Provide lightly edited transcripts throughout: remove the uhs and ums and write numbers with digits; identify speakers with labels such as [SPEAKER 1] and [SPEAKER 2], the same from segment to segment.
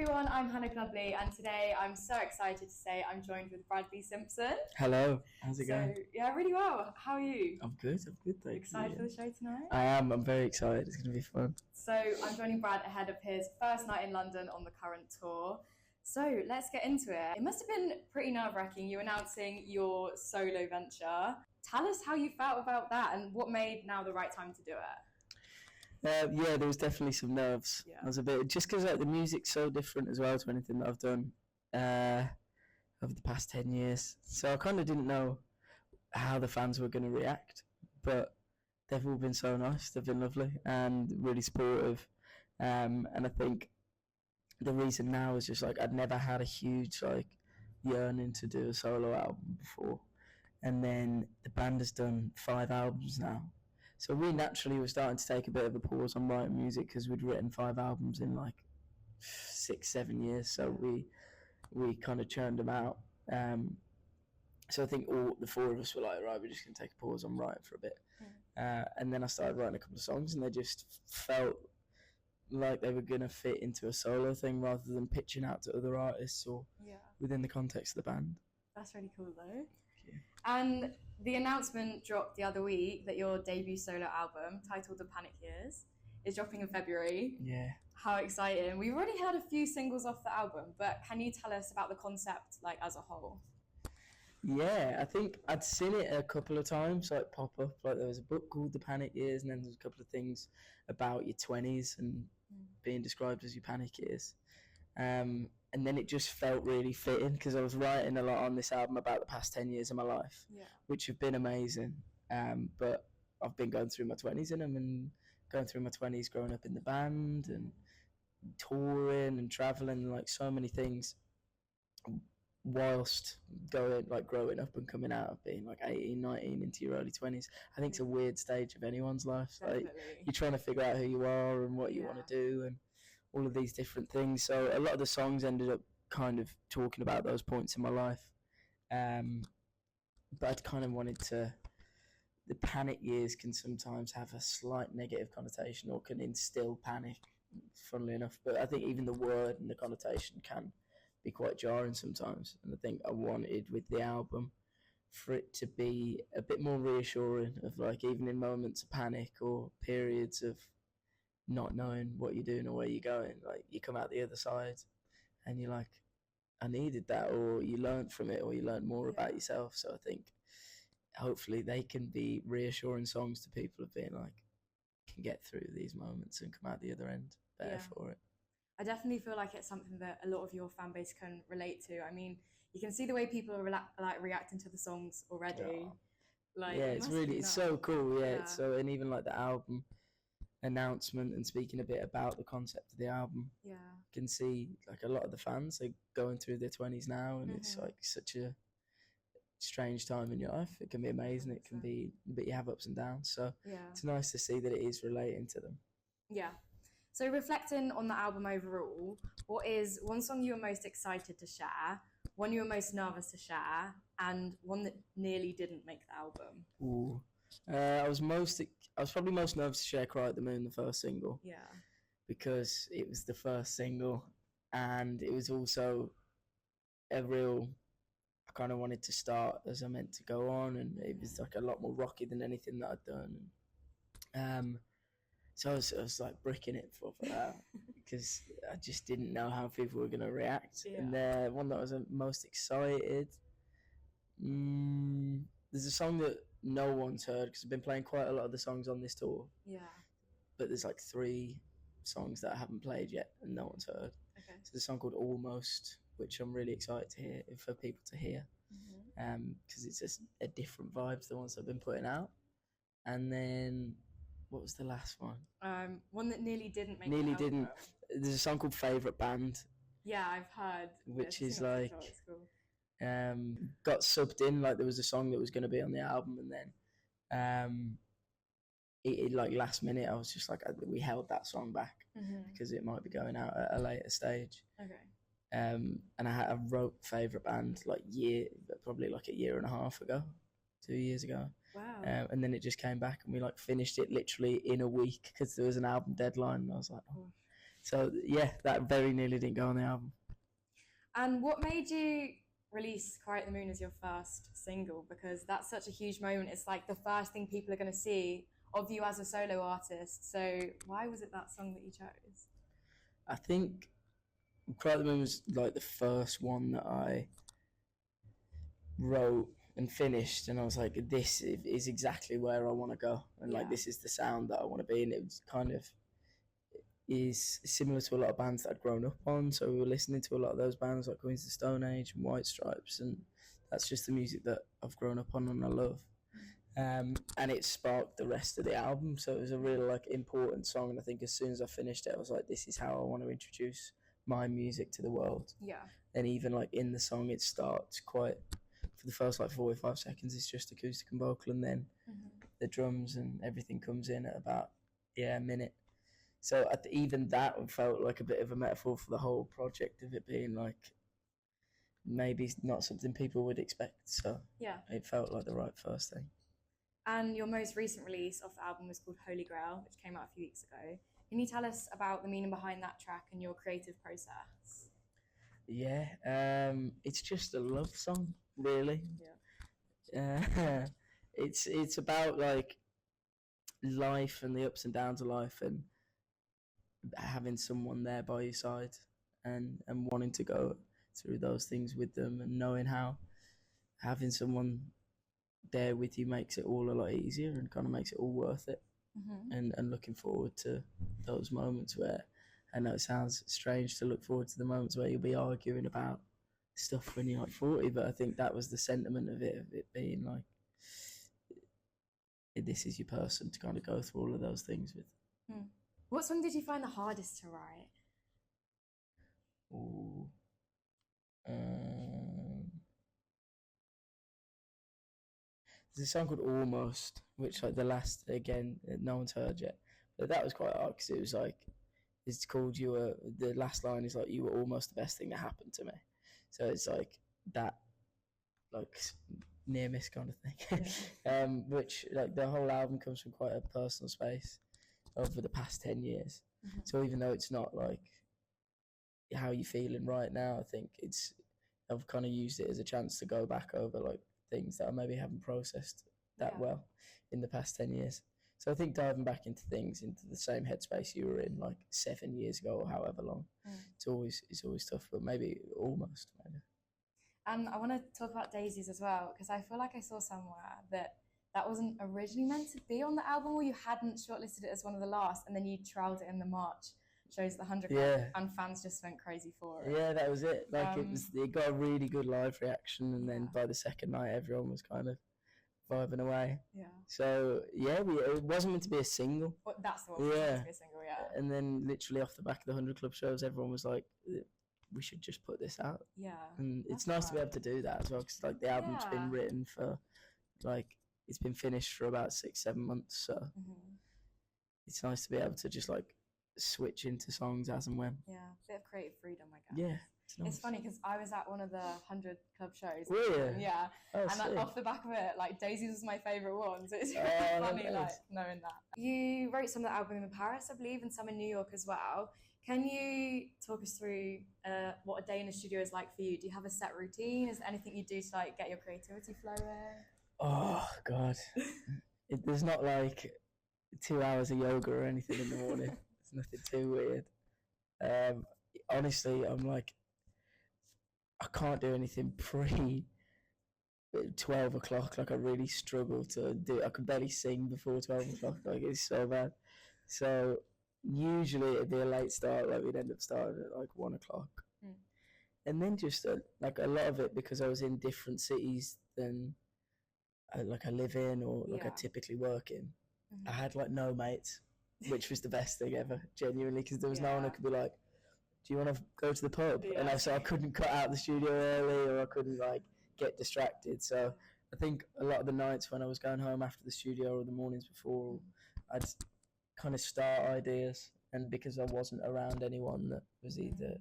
[SPEAKER 1] everyone, I'm Hannah Clubley, and today I'm so excited to say I'm joined with Bradley Simpson.
[SPEAKER 2] Hello, how's it going?
[SPEAKER 1] Yeah, really well. How are you?
[SPEAKER 2] I'm good, thank
[SPEAKER 1] Excited for the show tonight?
[SPEAKER 2] I am, I'm very excited, it's going to be fun.
[SPEAKER 1] So I'm joining Brad ahead of his first night in London on the current tour. So let's get into it. It must have been pretty nerve-wracking, you announcing your solo venture. Tell us how you felt about that and what made now the right time to do it.
[SPEAKER 2] Yeah, there was definitely some nerves.
[SPEAKER 1] Yeah.
[SPEAKER 2] I was a bit, just because the music's so different as well to anything that I've done over the past 10 years. So I kind of didn't know how the fans were going to react, but they've all been so nice. They've been lovely and really supportive. And I think the reason now is just I'd never had a huge yearning to do a solo album before, and then the band has done 5 albums now. So we naturally were starting to take a bit of a pause on writing music because we'd written 5 albums in 6-7 years. So we kind of churned them out. So I think all the 4 of us were like, right, we're just going to take a pause on writing for a bit. And then I started writing a couple of songs, and they just felt like they were going to fit into a solo thing rather than pitching out to other artists or within the context of the band.
[SPEAKER 1] That's really cool though. And the announcement dropped the other week that your debut solo album, titled The Panic Years, is dropping in February.
[SPEAKER 2] Yeah.
[SPEAKER 1] How exciting. We've already heard a few singles off the album, but can you tell us about the concept as a whole?
[SPEAKER 2] Yeah, I think I'd seen it a couple of times pop up. There was a book called The Panic Years, and then there's a couple of things about your 20s and being described as your panic years. And then it just felt really fitting because I was writing a lot on this album about the past 10 years of my life, which have been amazing. But I've been going through my 20s in them and going through my 20s growing up in the band and touring and traveling, so many things whilst growing up and coming out of being 18, 19 into your early 20s. I think it's a weird stage of anyone's life. You're trying to figure out who you are and what you want to do and all of these different things. So a lot of the songs ended up kind of talking about those points in my life. But I'd kind of wanted to... The panic years can sometimes have a slight negative connotation or can instill panic, funnily enough. But I think even the word and the connotation can be quite jarring sometimes. And I think I wanted with the album for it to be a bit more reassuring of even in moments of panic or periods of not knowing what you're doing or where you're going, you come out the other side and you're like, I needed that, or you learned from it, or you learned more about yourself. So I think hopefully they can be reassuring songs to people of being can get through these moments and come out the other end better for it.
[SPEAKER 1] I definitely feel like it's something that a lot of your fan base can relate to. I mean, you can see the way people are reacting to the songs already.
[SPEAKER 2] It's so cool. And even the album announcement and speaking a bit about the concept of the album, can see a lot of the fans are going through their 20s now, and it's such a strange time in your life. It can be amazing, 100%. It can be, but you have ups and downs, so it's nice to see that it is relating to them.
[SPEAKER 1] So reflecting on the album overall, what is one song you were most excited to share, one you were most nervous to share, and one that nearly didn't make the album?
[SPEAKER 2] Ooh. I was probably most nervous to share Cry at the Moon, the first single. Because it was the first single, and it was also I kind of wanted to start as I meant to go on, and it was a lot more rocky than anything that I'd done. So I was bricking it for that because I just didn't know how people were going to react. And the one that I was most excited, there's a song that no one's heard because I've been playing quite a lot of the songs on this tour. But there's 3 songs that I haven't played yet and no one's heard. So there's a song called Almost, which I'm really excited to hear, for people to hear, because it's just a different vibe to the ones I've been putting out. And then, what was the last one?
[SPEAKER 1] One that nearly didn't make
[SPEAKER 2] Nearly
[SPEAKER 1] the album.
[SPEAKER 2] didn't. There's a song called Favourite Band.
[SPEAKER 1] Yeah, I've heard.
[SPEAKER 2] Which is got subbed in, there was a song that was going to be on the album, and then it last minute I was just we held that song back because it might be going out at a later stage. And I wrote Favourite Band probably a year and a half ago, 2 years ago.
[SPEAKER 1] Wow.
[SPEAKER 2] And then it just came back, and we finished it literally in a week because there was an album deadline, and I was like, oh. So yeah, that very nearly didn't go on the album.
[SPEAKER 1] And what made you release Cry at the Moon as your first single? Because that's such a huge moment. It's like the first thing people are going to see of you as a solo artist. So why was it that song that you chose?
[SPEAKER 2] I think Cry at the Moon was like the first one that I wrote and finished, and I was like, this is exactly where I want to go, and like this is the sound that I want to be. And it was kind of is similar to a lot of bands that I'd grown up on, so we were listening to a lot of those bands like Queens of the Stone Age and White Stripes, and that's just the music that I've grown up on and I love. And it sparked the rest of the album, so it was a really like important song. And I think as soon as I finished it, I was like, this is how I want to introduce my music to the world.
[SPEAKER 1] Yeah.
[SPEAKER 2] And even like in the song, it starts quite, for the first like 45 seconds, it's just acoustic and vocal, and then the drums and everything comes in at about a minute. So even that felt like a bit of a metaphor for the whole project, of it being like maybe not something people would expect. So
[SPEAKER 1] yeah,
[SPEAKER 2] it felt like the right first thing.
[SPEAKER 1] And your most recent release of the album was called Holy Grail, which came out a few weeks ago. Can you tell us about the meaning behind that track and your creative process?
[SPEAKER 2] Yeah, it's just a love song, really.
[SPEAKER 1] Yeah.
[SPEAKER 2] It's about like life and the ups and downs of life, and having someone there by your side, and wanting to go through those things with them, and knowing how having someone there with you makes it all a lot easier and kind of makes it all worth it. And looking forward to those moments where, I know it sounds strange to look forward to the moments where you'll be arguing about stuff when you're like 40, but I think that was the sentiment of it being like, this is your person to kind of go through all of those things with.
[SPEAKER 1] What song did you find the hardest to write?
[SPEAKER 2] There's a song called Almost, which like the last, again, no one's heard yet, but that was quite hard because it was like, it's called the last line is like, you were almost the best thing that happened to me. So it's like that, like near miss kind of thing. Which like the whole album comes from quite a personal space over the past 10 years. So even though it's not like how you're feeling right now, I think I've kind of used it as a chance to go back over like things that I maybe haven't processed that well in the past 10 years. So I think diving back into things, into the same headspace you were in like 7 years ago or however long, it's always tough, but maybe almost. Maybe.
[SPEAKER 1] And I want to talk about Daisies as well, because I feel like I saw somewhere that wasn't originally meant to be on the album, or you hadn't shortlisted it as one of the last, and then you trialled it in the March shows the 100 Club, and fans just went crazy for it.
[SPEAKER 2] Yeah, that was it. Like it got a really good live reaction, and then by the second night, everyone was kind of vibing away.
[SPEAKER 1] Yeah.
[SPEAKER 2] So yeah, it wasn't meant to be a single.
[SPEAKER 1] Well, that's the one. Meant to be a single, yeah.
[SPEAKER 2] And then literally off the back of the 100 Club shows, everyone was like, we should just put this out.
[SPEAKER 1] Yeah.
[SPEAKER 2] And it's nice to be able to do that as well, because like the album's been written for, like, it's been finished for about 6-7 months, so it's nice to be able to just like switch into songs as and when.
[SPEAKER 1] Yeah, a bit of creative freedom, I guess.
[SPEAKER 2] Yeah.
[SPEAKER 1] It's funny because I was at one of the 100 Club shows.
[SPEAKER 2] Really?
[SPEAKER 1] Yeah.
[SPEAKER 2] Oh,
[SPEAKER 1] and off the back of it, like Daisies was my favourite one. So it's really funny, like knowing that. You wrote some of the album in Paris, I believe, and some in New York as well. Can you talk us through what a day in the studio is like for you? Do you have a set routine? Is there anything you do to like get your creativity flowing?
[SPEAKER 2] Oh God, there's not like 2 hours of yoga or anything in the morning. It's nothing too weird. Honestly, I'm like, I can't do anything pre 12 o'clock. Like I really struggle to do. I could barely sing before 12 o'clock. Like it's so bad. So usually it'd be a late start. Like we'd end up starting at like 1 o'clock, and then just like a lot of it because I was in different cities than I live in or like I typically work in. I had like no mates, which was the best thing ever, genuinely, because there was no one who could be like, do you want to go to the pub? And I couldn't cut out the studio early, or I couldn't like get distracted. So I think a lot of the nights when I was going home after the studio or the mornings before, I'd kind of start ideas, and because I wasn't around anyone that was either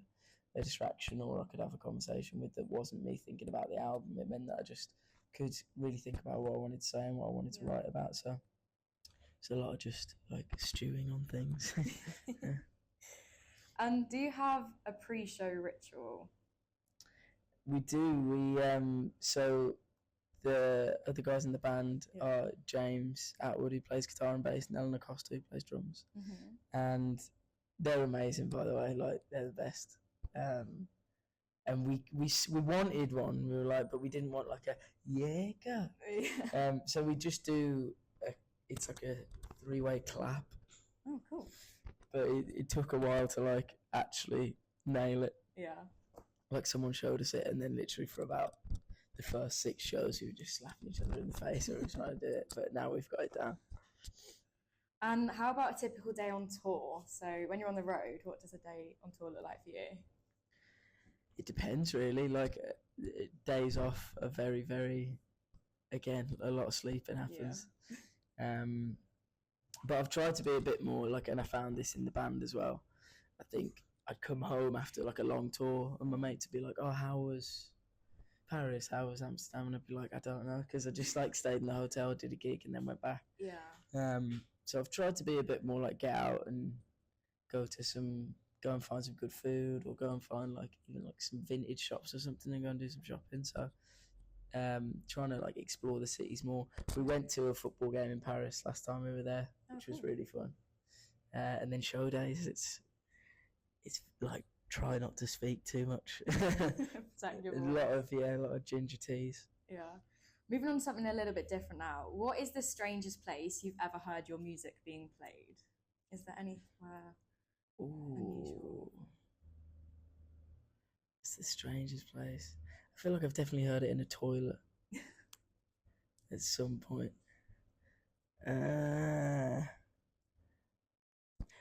[SPEAKER 2] a distraction or I could have a conversation with that wasn't me thinking about the album, it meant that I just could really think about what I wanted to say and what I wanted to write about. So it's a lot of just like stewing on things.
[SPEAKER 1] And do you have a pre-show ritual?
[SPEAKER 2] We do. So the other guys in the band are James Atwood, who plays guitar and bass, and Ellen Acosta, who plays drums. And they're amazing, by the way. Like, they're the best. And we wanted one. We were like, but we didn't want like a Jaeger. So we just do. It's like a 3-way clap.
[SPEAKER 1] Oh, cool.
[SPEAKER 2] But it took a while to like actually nail it.
[SPEAKER 1] Yeah.
[SPEAKER 2] Like, someone showed us it, and then literally for about the first 6 shows, we were just slapping each other in the face or trying to do it. But now we've got it down.
[SPEAKER 1] And how about a typical day on tour? So when you're on the road, what does a day on tour look like for you?
[SPEAKER 2] It depends, really. Like, days off are very, very, again, a lot of sleeping happens. Yeah. But I've tried to be a bit more like, and I found this in the band as well. I think I'd come home after like a long tour, and my mates would be like, "Oh, how was Paris? How was Amsterdam?" And I'd be like, "I don't know," because I just like stayed in the hotel, did a gig, and then went back.
[SPEAKER 1] Yeah.
[SPEAKER 2] So I've tried to be a bit more like, get out and go and find some good food, or go and find like even like some vintage shops or something, and go and do some shopping. So trying to like explore the cities more. We went to a football game in Paris last time we were there, which was really fun. And then show days, it's like, try not to speak too much. a lot of ginger teas.
[SPEAKER 1] Yeah. Moving on to something a little bit different now. What is the strangest place you've ever heard your music being played? Is there anywhere unusual?
[SPEAKER 2] It's the strangest place. I feel like I've definitely heard it in a toilet at some point.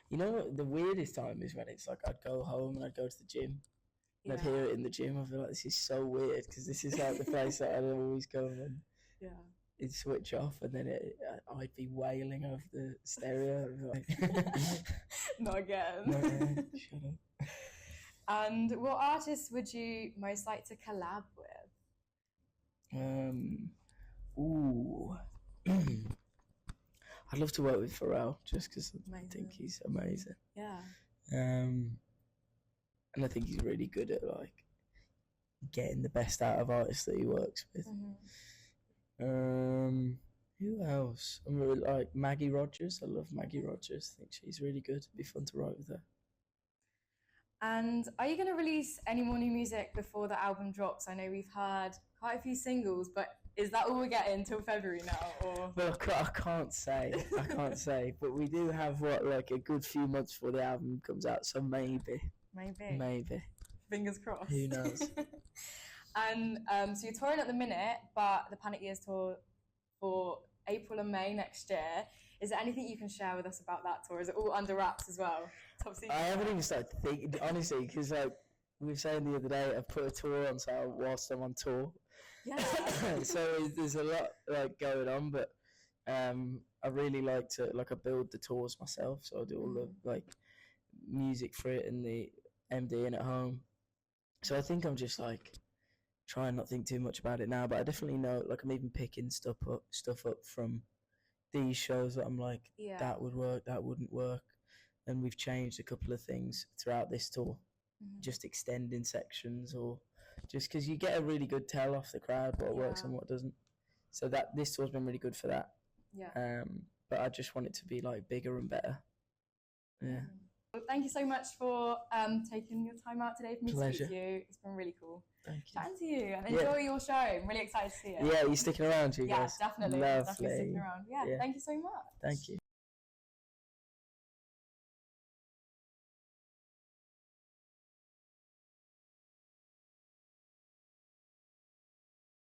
[SPEAKER 2] You know what the weirdest time is? When it's like, I'd go home and I'd go to the gym, and I'd hear it in the gym. I feel like, this is so weird, because this is like the place that I'd always go and it'd switch off, and then I'd be wailing over the stereo. Like,
[SPEAKER 1] not again.
[SPEAKER 2] Not again. Shut up.
[SPEAKER 1] And what artists would you most like to collab with?
[SPEAKER 2] I'd love to work with Pharrell, just because I think he's amazing.
[SPEAKER 1] Yeah.
[SPEAKER 2] And I think he's really good at like getting the best out of artists that he works with. Who else? I'm really like Maggie Rogers. I love Maggie Rogers. I think she's really good. It'd be fun to write with her.
[SPEAKER 1] And are you going to release any more new music before the album drops? I know we've heard quite a few singles, but is that all we're getting until February now? Or?
[SPEAKER 2] Well, I can't say. But we do have like a good few months before the album comes out, so maybe.
[SPEAKER 1] Fingers crossed.
[SPEAKER 2] Who knows?
[SPEAKER 1] And so you're touring at the minute, but the Panic Years tour for April and May next year. Is there anything you can share with us about that tour? Is it all under wraps as well?
[SPEAKER 2] I haven't even started thinking, honestly, because like we were saying the other day, I've put a tour on sale whilst I'm on tour.
[SPEAKER 1] Yeah.
[SPEAKER 2] So there's a lot like going on, but I really like to I build the tours myself, so I do all the like music for it and the MDing at home. So I think I'm just like trying not to think too much about it now, but I definitely know, like, I'm even picking stuff up from these shows that I'm like, that would work, that wouldn't work. And we've changed a couple of things throughout this tour, just extending sections, or just because you get a really good tell off the crowd what works and what doesn't. So this tour's been really good for that.
[SPEAKER 1] Yeah.
[SPEAKER 2] But I just want it to be like bigger and better. Yeah.
[SPEAKER 1] Well, thank you so much for taking your time out today for me to speak to you. It's been really cool.
[SPEAKER 2] Thank you.
[SPEAKER 1] Chatting to you, and enjoy your show. I'm really excited to see it.
[SPEAKER 2] Yeah, you sticking around, you guys?
[SPEAKER 1] Yeah, definitely.
[SPEAKER 2] Lovely.
[SPEAKER 1] Definitely sticking around. Yeah, thank you so much.
[SPEAKER 2] Thank you.